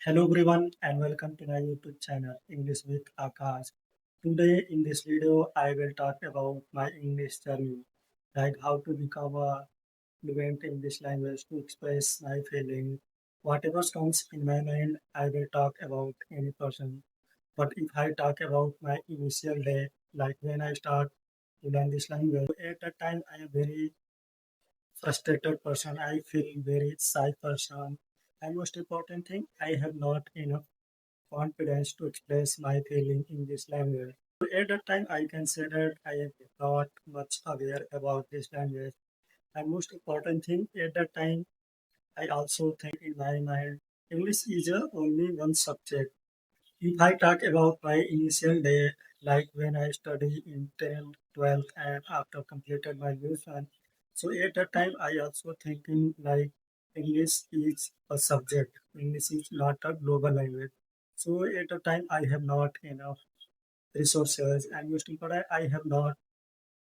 Hello everyone and welcome to my YouTube channel English with Akash. Today in this video I will talk about my English journey, like how to become a fluent English language to express my feeling. Whatever comes in my mind I will talk about any person. But if I talk about my initial day, like when I start to learn this language, at that time I am very frustrated person. I feel very shy person. And most important thing, I have not enough confidence to express my feeling in this language. At that time, I can say that I am not much aware about this language. And most important thing, at that time, I also think in my mind, English is only one subject. If I talk about my initial day, like when I study in 10th, 12th, and after completed my graduation, so at that time I also thinking like English is a subject. English is not a global language. So at the time I have not enough resources and most important I have not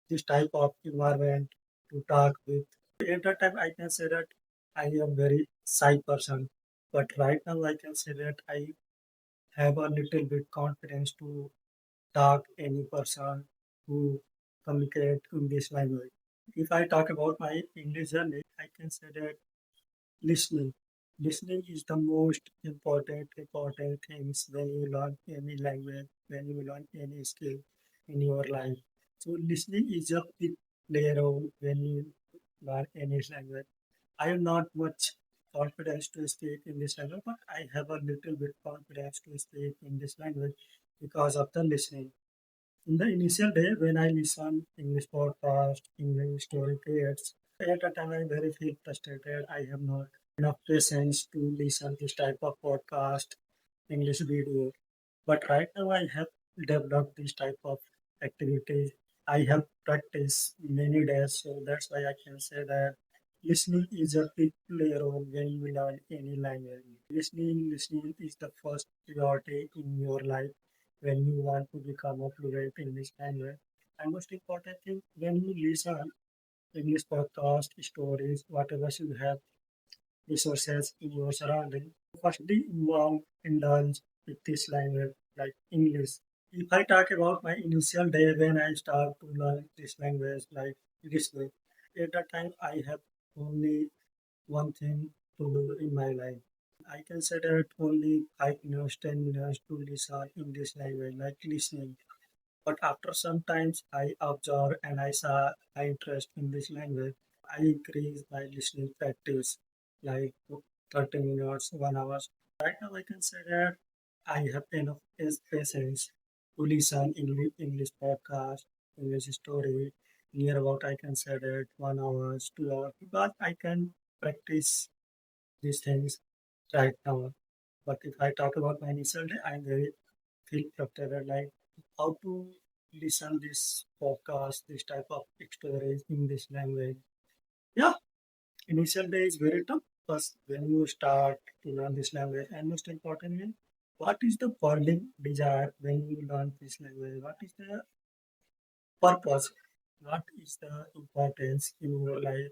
this type of environment to talk with. At that time I can say that I am very shy person. But right now I can say that I have a little bit confidence to talk any person who communicate in this language. If I talk about my English journey, I can say that listening. Listening is the most important things when you learn any language, when you learn any skill in your life. So listening is a big play role when you learn any language. I am not much confidence to speak in this language, but I have a little bit confidence to speak in this language because of the listening. In the initial day, when I listen English podcast, English story creates, at a time I very feel frustrated. I have not enough patience to listen this type of podcast, English video. But right now I have developed this type of activities. I have practiced many days, so that's why I can say that listening is a big play role when you learn any language. Listening is the first priority in your life when you want to become a fluent in this language. And most important thing, when you listen English podcast, stories, whatever you have resources in your surrounding, firstly involve indulge with this language like English. If I talk about my initial day when I start to learn this language like this way, at that time I have only one thing to do in my life. I can set it only 5 minutes, 10 minutes to listen in this language, like listening. But after some times I observe and I saw my interest in this language, I increase my listening practice like 30 minutes, 1 hour. Right now I can say that I have enough patience to listen English podcast, English story. Near about I can say that 1 hour, 2 hours, because I can practice these things right now. But if I talk about my initial day, I'm very feel frustrated like how to listen this podcast, this type of stories in this language. Yeah, initial day is very tough. First, when you start to learn this language, and most importantly, what is the burning desire when you learn this language? What is the purpose? What is the importance in your life